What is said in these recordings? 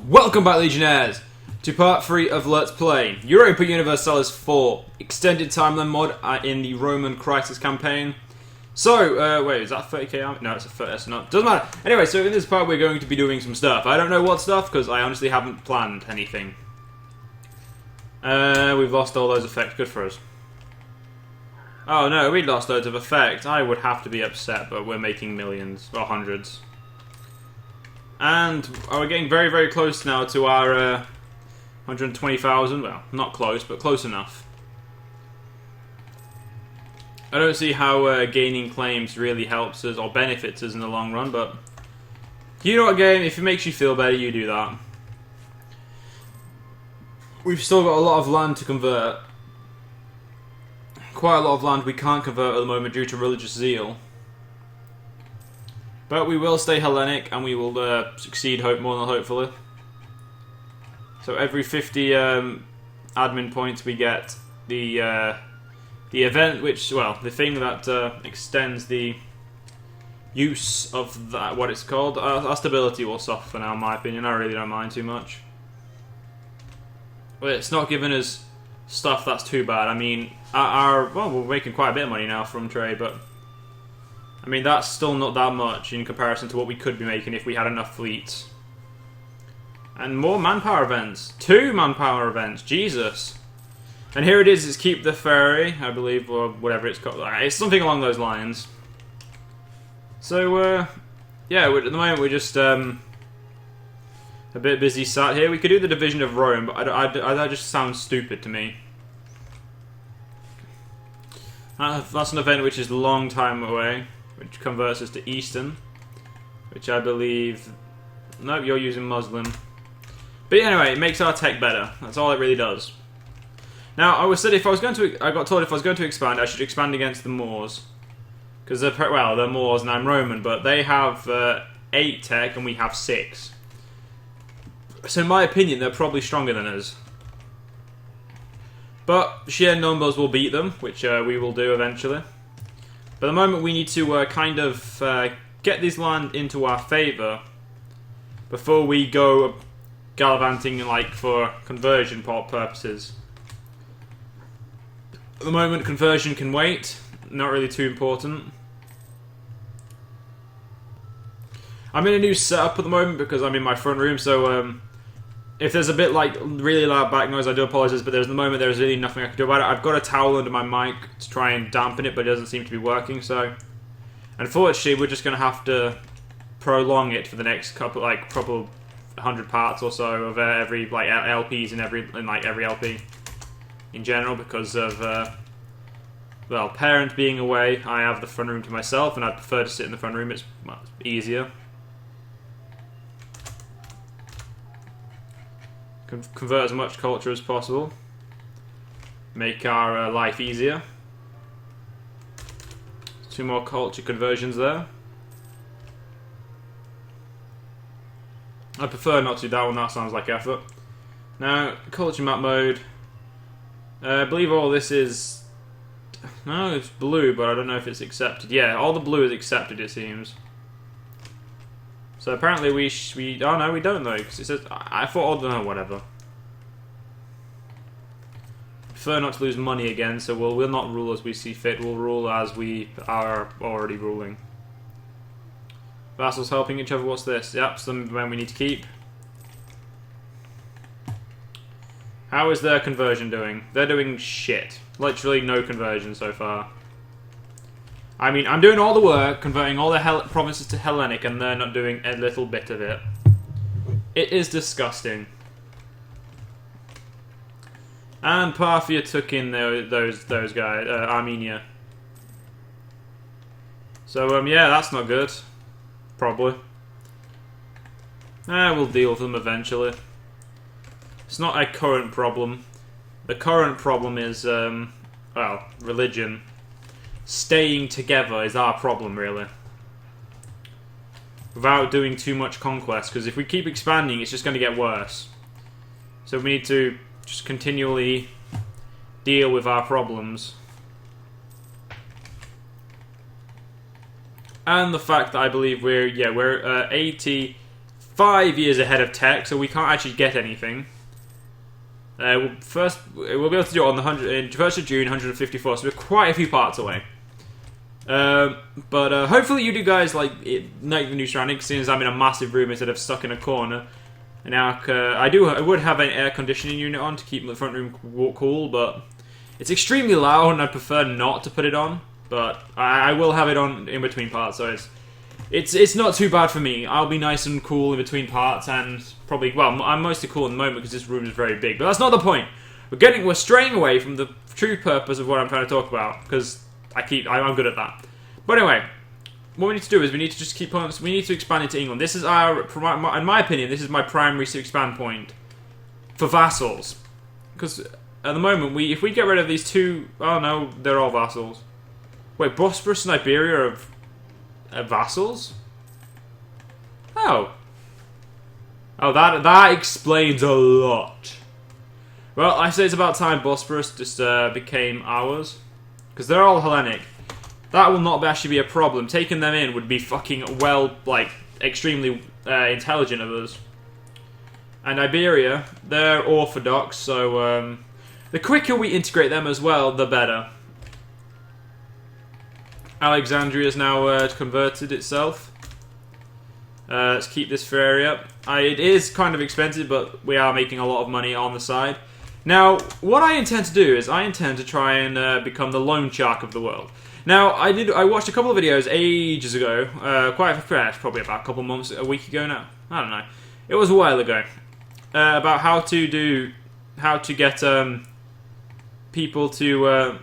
Welcome back, Legionnaires, to part 3 of Let's Play Europa Universalis 4 Extended Timeline mod in the Roman Crisis campaign. So, wait, is that 30k army? No, it's a 30, that's not, doesn't matter. Anyway, so in this part we're going to be doing some stuff. I don't know what stuff, because I honestly haven't planned anything. We've lost all those effects, good for us. Oh no, we lost loads of effects. I would have to be upset, but we're making millions, or hundreds. And we're getting very, very close now to our 120,000. Well, not close, but close enough. I don't see how gaining claims really helps us or benefits us in the long run, but you know what, game? If it makes you feel better, you do that. We've still got a lot of land to convert. Quite a lot of land we can't convert at the moment due to religious zeal. But we will stay Hellenic, and we will succeed more than hopefully. So every 50 admin points we get the event, which, well, the thing that extends the use of that, what it's called. Our stability will suffer for now, in my opinion. I really don't mind too much. But it's not giving us stuff that's too bad. I mean, well, we're making quite a bit of money now from trade, but I mean, that's still not that much in comparison to what we could be making if we had enough fleets. And more manpower events. 2 manpower events. Jesus. And here it is, it's Keep the Ferry, I believe, or whatever it's called. It's something along those lines. So, yeah, at the moment we're just a bit busy sat here. We could do the Division of Rome, but that just sounds stupid to me. That's an event which is a long time away, which converts us to Eastern, which I believe... Nope, you're using Muslim. But anyway, it makes our tech better. That's all it really does. Now, I was said if I was going to... I got told if I was going to expand, I should expand against the Moors. Because they're, well, they're Moors and I'm Roman, but they have 8 tech and we have 6. So in my opinion, they're probably stronger than us. But sheer numbers will beat them, which we will do eventually. But at the moment we need to kind of get this land into our favour before we go gallivanting like for conversion purposes. At the moment conversion can wait, not really too important. I'm in a new setup at the moment because I'm in my front room, so if there's a bit like really loud back noise, I do apologise, but at the moment there's really nothing I can do about it. I've got a towel under my mic to try and dampen it, but it doesn't seem to be working, so unfortunately we're just going to have to prolong it for the next couple 100 parts or so of every like LPs in every LP in general, because of well, parent being away. I have the front room to myself, and I prefer to sit in the front room. It's easier. Convert as much culture as possible. Make our life easier. 2 more culture conversions there. I prefer not to do that one, that sounds like effort. Now, culture map mode. I believe all this is... No, it's blue, but I don't know if it's accepted. Yeah, all the blue is accepted, it seems. So apparently we oh no, we don't though, because it says... I thought, oh no, whatever. Prefer not to lose money again, so we'll not rule as we see fit, we'll rule as we are already ruling. Vassals helping each other, what's this? Yep, some men we need to keep. How is their conversion doing? They're doing shit. Literally no conversion so far. I mean, I'm doing all the work, converting all the provinces to Hellenic, and they're not doing a little bit of it. It is disgusting. And Parthia took in those guys, Armenia. So, yeah, that's not good. Probably. We'll deal with them eventually. It's not a current problem. The current problem is, well, religion. Staying together is our problem, really. Without doing too much conquest, because if we keep expanding, it's just going to get worse. So we need to just continually deal with our problems. and the fact that I believe we're 85 years ahead of tech, so we can't actually get anything. First, we'll be able to do it on the 1st of June, 154, so we're quite a few parts away. But hopefully you do guys like the new surroundings, seeing as I'm in a massive room instead of stuck in a corner. And now I would have an air conditioning unit on to keep the front room cool, but it's extremely loud and I prefer not to put it on. But I will have it on in between parts, so it's not too bad for me. I'll be nice and cool in between parts, and probably, well, I'm mostly cool in the moment because this room is very big. But that's not the point. We're straying away from the true purpose of what I'm trying to talk about, because I'm good at that. But anyway, what we need to do is we need to just keep on. We need to expand into England. This is in my opinion, this is my primary expand point for vassals, because at the moment if we get rid of these two, oh no, they're all vassals. Wait, Bosporus and Iberia are vassals? Oh, that explains a lot. Well, I say it's about time Bosporus just became ours, because they're all Hellenic. That will not actually be a problem. Taking them in would be fucking extremely intelligent of us. And Iberia, they're Orthodox, so the quicker we integrate them as well, the better. Alexandria's now converted itself. Let's keep this for area. It is kind of expensive, but we are making a lot of money on the side. Now, what I intend to do is I intend to try and become the loan shark of the world. Now, I watched a couple of videos ages ago, probably about a couple of months, a week ago now. I don't know. It was a while ago. About how to get people to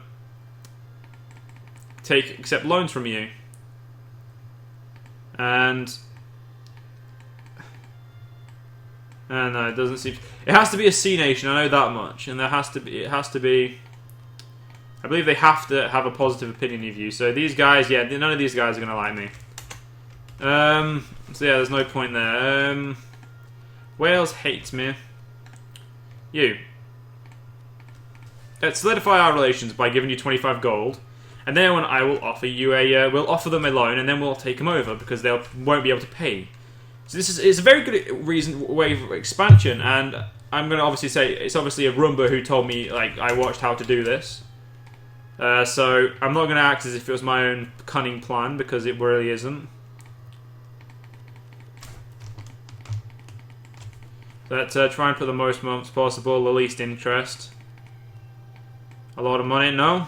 accept loans from you. And no, it doesn't seem. It has to be a C nation. I know that much, and it has to be. I believe they have to have a positive opinion of you. So these guys, yeah, none of these guys are gonna like me. So yeah, there's no point there. Wales hates me. You. Let's solidify our relations by giving you 25 gold, and then I will offer you we'll offer them a loan, and then we'll take them over because they won't be able to pay. So it's a very good way of expansion, and I'm going to obviously say it's obviously a Rumba who told me, I watched how to do this. So I'm not going to act as if it was my own cunning plan, because it really isn't. Let's try and put the most months possible, the least interest. A lot of money? No.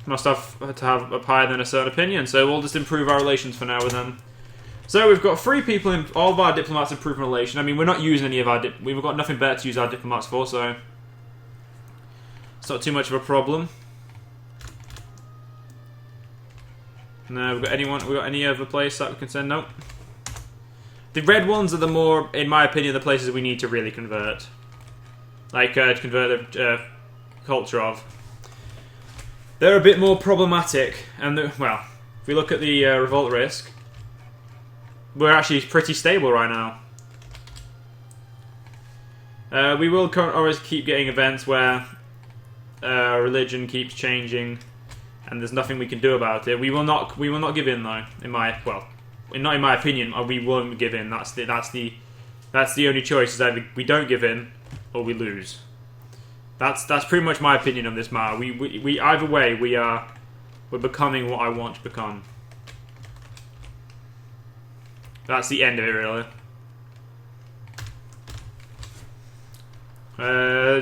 Must have to have up higher than a certain opinion, so we'll just improve our relations for now with them. So we've got 3 people in all of our diplomats improve relation. I mean, we're not using any of our we've got nothing better to use our diplomats for, so it's not too much of a problem. No, we've got any other place that we can send? Nope. The red ones are the more, in my opinion, the places we need to really convert. To convert the culture of. They're a bit more problematic, and well, if we look at the revolt risk, we're actually pretty stable right now. We will always keep getting events where religion keeps changing, and there's nothing we can do about it. We will not give in, though. Not in my opinion, we won't give in. That's the only choice. Is either we don't give in or we lose. That's pretty much my opinion on this matter. We either way we're becoming what I want to become. That's the end of it, really.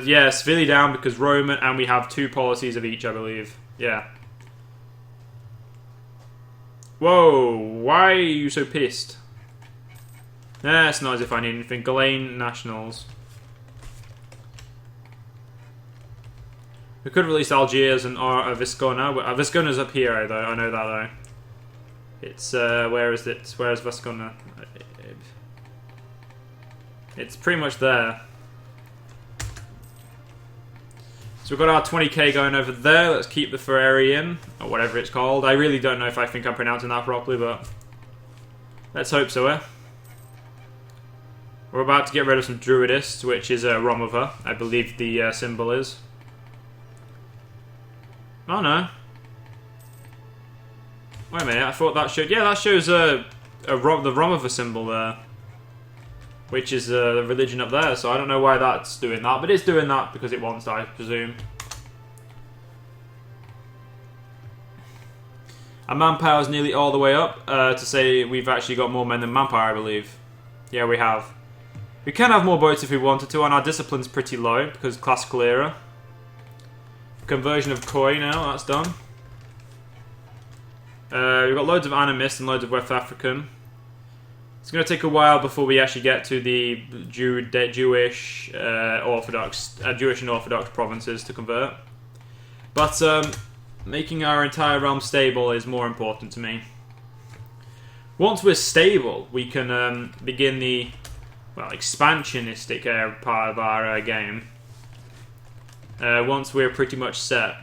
Yeah, severely down because Roman, and we have 2 policies of each, I believe. Yeah. Whoa, why are you so pissed? Nah, it's not as if I need anything. Ghislaine nationals. We could release Algiers and Viscona. Viscona's up here, though. I know that, though. It's, where is it? Where's Viscona? It's pretty much there. So we've got our 20k going over there. Let's keep the Ferrarian, or whatever it's called. I really don't know if I think I'm pronouncing that properly, but let's hope so, eh? We're about to get rid of some Druidists, which is Romova, I believe the symbol is. Oh no. Wait a minute, I thought that showed... Yeah, that shows the Romova symbol there. Which is the religion up there, so I don't know why that's doing that. But it's doing that because it wants, I presume. Our manpower is nearly all the way up, to say we've actually got more men than manpower, I believe. Yeah, we have. We can have more boats if we wanted to, and our discipline's pretty low, because classical era. Conversion of Khoi now, that's done. We've got loads of Animist and loads of West African. It's going to take a while before we actually get to the Jewish and Orthodox provinces to convert. But making our entire realm stable is more important to me. Once we're stable, we can begin the expansionistic part of our game. Once we're pretty much set.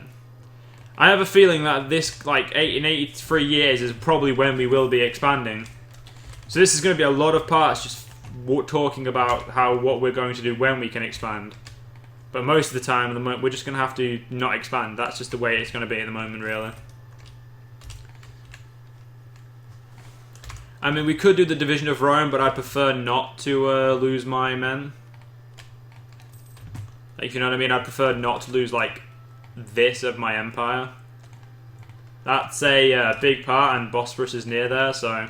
I have a feeling that this, in 83 years is probably when we will be expanding. So this is going to be a lot of parts just talking about what we're going to do when we can expand. But most of the time, at the moment, we're just going to have to not expand. That's just the way it's going to be at the moment, really. I mean, we could do the division of Rome, but I prefer not to lose my men. If you know what I mean, I prefer not to lose, this of my empire. That's a big part, and Bosporus is near there, so...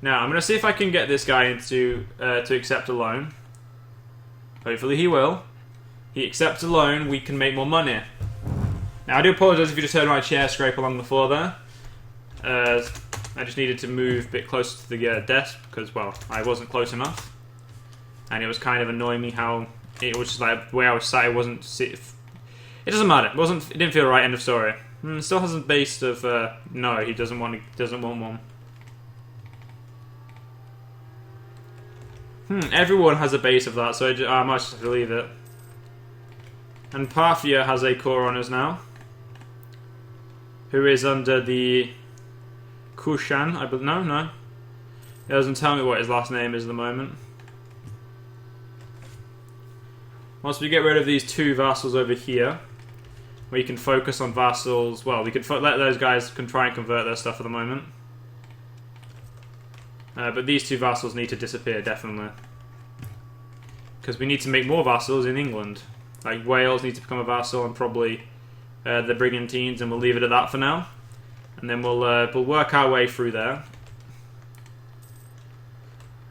Now, I'm going to see if I can get this guy into to accept a loan. Hopefully he will. He accepts a loan, we can make more money. Now, I do apologise if you just heard my chair scrape along the floor there. I just needed to move a bit closer to the desk because, well, I wasn't close enough. And it was kind of annoying me how it was just like the way I was sat, it wasn't... It doesn't matter. It didn't feel right, end of story. Still hasn't based of... no, he doesn't want one. Everyone has a base of that, so I might just have to leave it. And Parthia has a core on us now. Who is under the... Kushan, I believe. No. It doesn't tell me what his last name is at the moment. Once we get rid of these two vassals over here, we can focus on vassals. Well, we could let those guys try and convert their stuff at the moment. But these two vassals need to disappear, definitely. Because we need to make more vassals in England. Like, Wales needs to become a vassal, and probably the Brigantines, and we'll leave it at that for now. And then we'll work our way through there.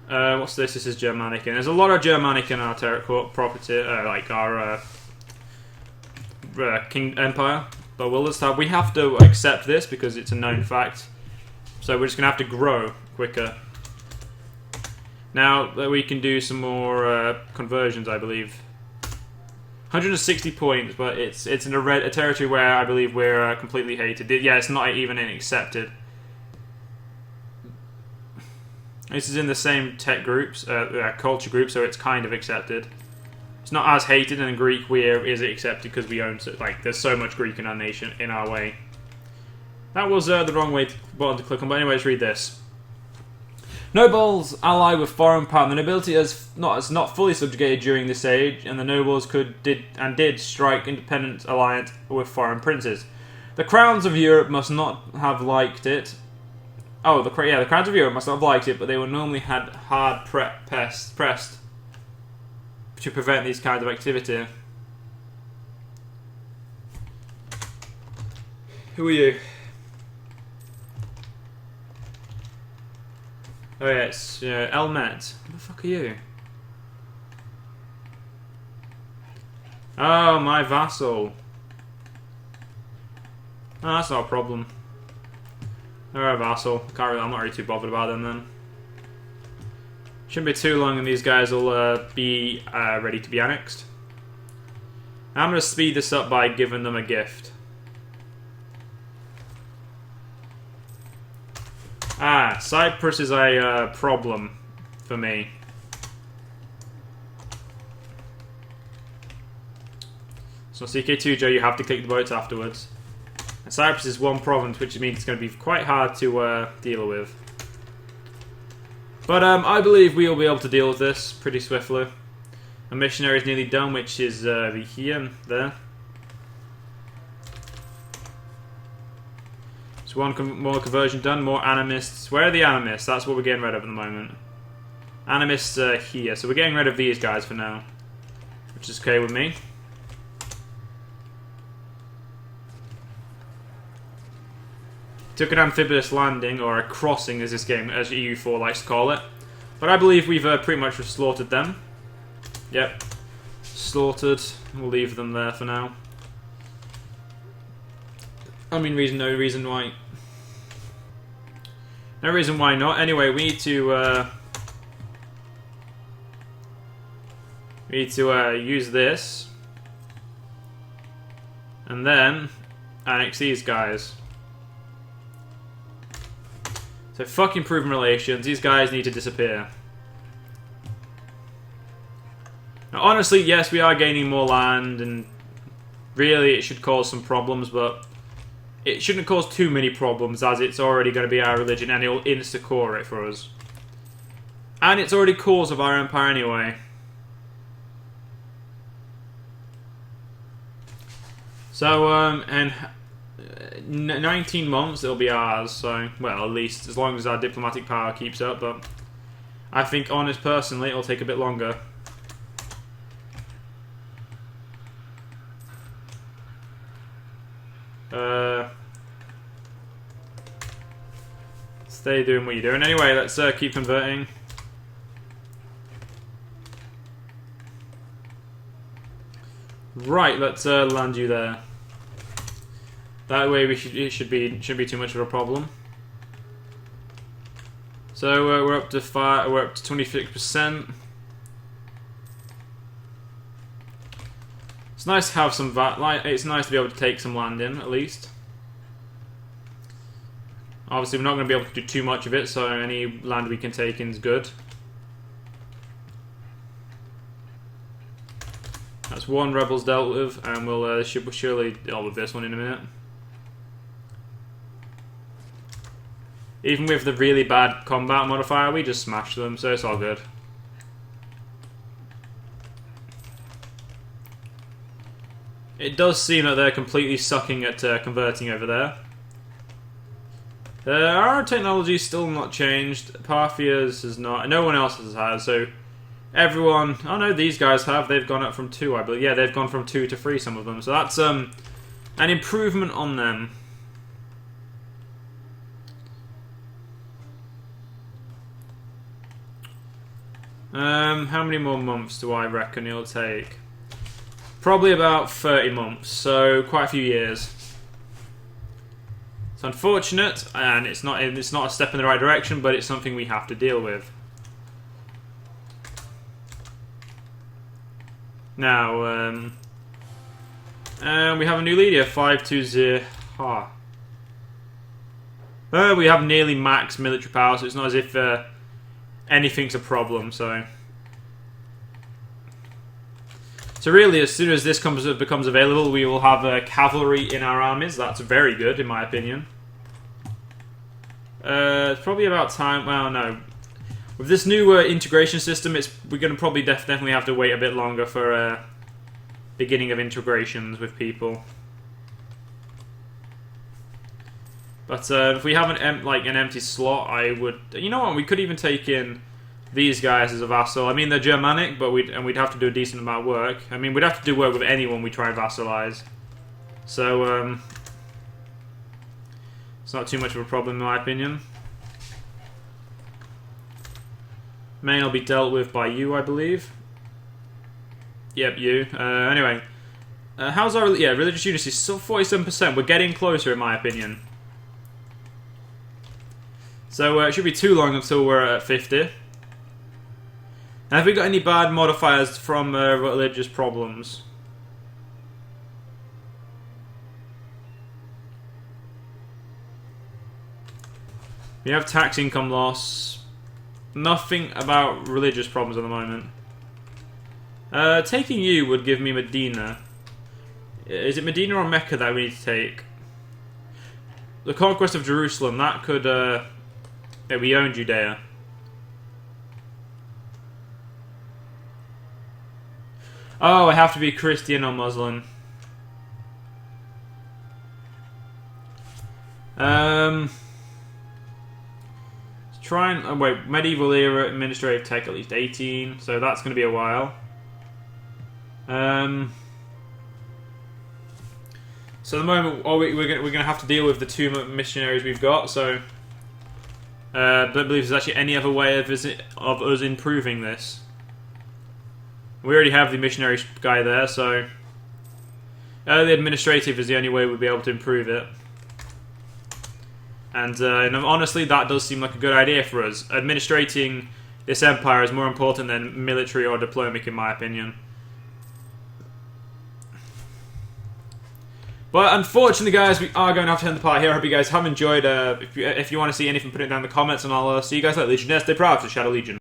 What's this? This is Germanic. And there's a lot of Germanic in our property, our King Empire. But we have to accept this because it's a known fact. So we're just going to have to grow quicker. Now that we can do some more conversions, I believe. 160 points, but it's in a territory where I believe we're completely hated. Yeah, it's not even accepted. This is in the same tech groups, culture group, so it's kind of accepted. It's not as hated, and in Greek is it accepted because we own there's so much Greek in our nation, in our way. That was the wrong button to click on, but anyway, let's read this. Nobles ally with foreign power. The nobility is not fully subjugated during this age, and the nobles did strike independent alliance with foreign princes. The crowns of Europe must not have liked it. Oh, the crowns of Europe must not have liked it, but they were normally hard pressed to prevent these kinds of activity. Who are you? Oh yeah, it's Elmet. Who the fuck are you? Oh, my vassal. Oh, that's not a problem. They're a vassal. I'm not really too bothered about them then. Shouldn't be too long and these guys will be ready to be annexed. I'm going to speed this up by giving them a gift. Cyprus is a problem for me. So CK2 Joe, you have to click the boats afterwards. And Cyprus is one province, which means it's going to be quite hard to deal with. But I believe we will be able to deal with this pretty swiftly. A missionary is nearly done, which is here and there. So more conversion done, more animists. Where are the animists? That's what we're getting rid of at the moment. Animists are here, so we're getting rid of these guys for now. Which is okay with me. Took an amphibious landing, or a crossing as this game, as EU4 likes to call it. But I believe we've pretty much slaughtered them. Yep. Slaughtered. We'll leave them there for now. I mean, no reason why. No reason why not. Anyway, we need to use this. And then annex these guys. So fuck improving relations. These guys need to disappear. Now, honestly, yes, we are gaining more land, and really it should cause some problems, but it shouldn't cause too many problems, as it's already going to be our religion, and it'll insta-core it for us. And it's already cause of our empire anyway. So, and 19 months it'll be ours, so, well, at least as long as our diplomatic power keeps up, but I think, honest, personally, it'll take a bit longer. Stay doing what you're doing. Anyway, let's keep converting. Right, let's land you there. That way, it shouldn't be too much of a problem. So we're up to 26%. It's nice to have some it's nice to be able to take some land in, at least. Obviously, we're not going to be able to do too much of it, so any land we can take in is good. That's one rebels dealt with, and we'll surely deal with this one in a minute. Even with the really bad combat modifier, we just smash them, so it's all good. It does seem that they're completely sucking at converting over there. Our technology's still not changed. Parthia's has not. No one else has, so everyone... Oh no, these guys have. They've gone up from 2, I believe. Yeah, they've gone from 2 to 3, some of them. So that's an improvement on them. How many more months do I reckon it'll take? Probably about 30 months, so quite a few years. It's unfortunate, and it's not a step in the right direction, but it's something we have to deal with. Now, we have a new leader, 520. We have nearly max military power, so it's not as if anything's a problem. So really, as soon as this becomes available, we will have cavalry in our armies. That's very good, in my opinion. It's probably about time. Well, no. With this new integration system, we're going to probably definitely have to wait a bit longer for beginning of integrations with people. But if we have an empty slot, I would. You know what? We could even take in these guys as a vassal. I mean, they're Germanic, but we'd have to do a decent amount of work. I mean, we'd have to do work with anyone we try and vassalize. So it's not too much of a problem, in my opinion. Main will be dealt with by you, I believe. Yep, you. Anyway, how's our religious unity? Still 47%. We're getting closer, in my opinion. So it should be too long until we're at 50. Now, have we got any bad modifiers from religious problems? We have tax income loss. Nothing about religious problems at the moment. Taking you would give me Medina. Is it Medina or Mecca that we need to take? The conquest of Jerusalem, that could... yeah, we own Judea. Oh, I have to be Christian or Muslim. Try and... Oh, wait, medieval era administrative tech at least 18, so that's going to be a while. So at the moment, we're going to have to deal with the 2 missionaries we've got, so... I don't believe there's actually any other way of us improving this. We already have the missionary guy there, so... the administrative is the only way we'll be able to improve it. And honestly, that does seem like a good idea for us. Administrating this empire is more important than military or diplomatic, in my opinion. But unfortunately, guys, we are going to have to end the part here. I hope you guys have enjoyed. If you want to see anything, put it down in the comments, and I'll see you guys later. Legionnaires, stay proud to Shadow Legion.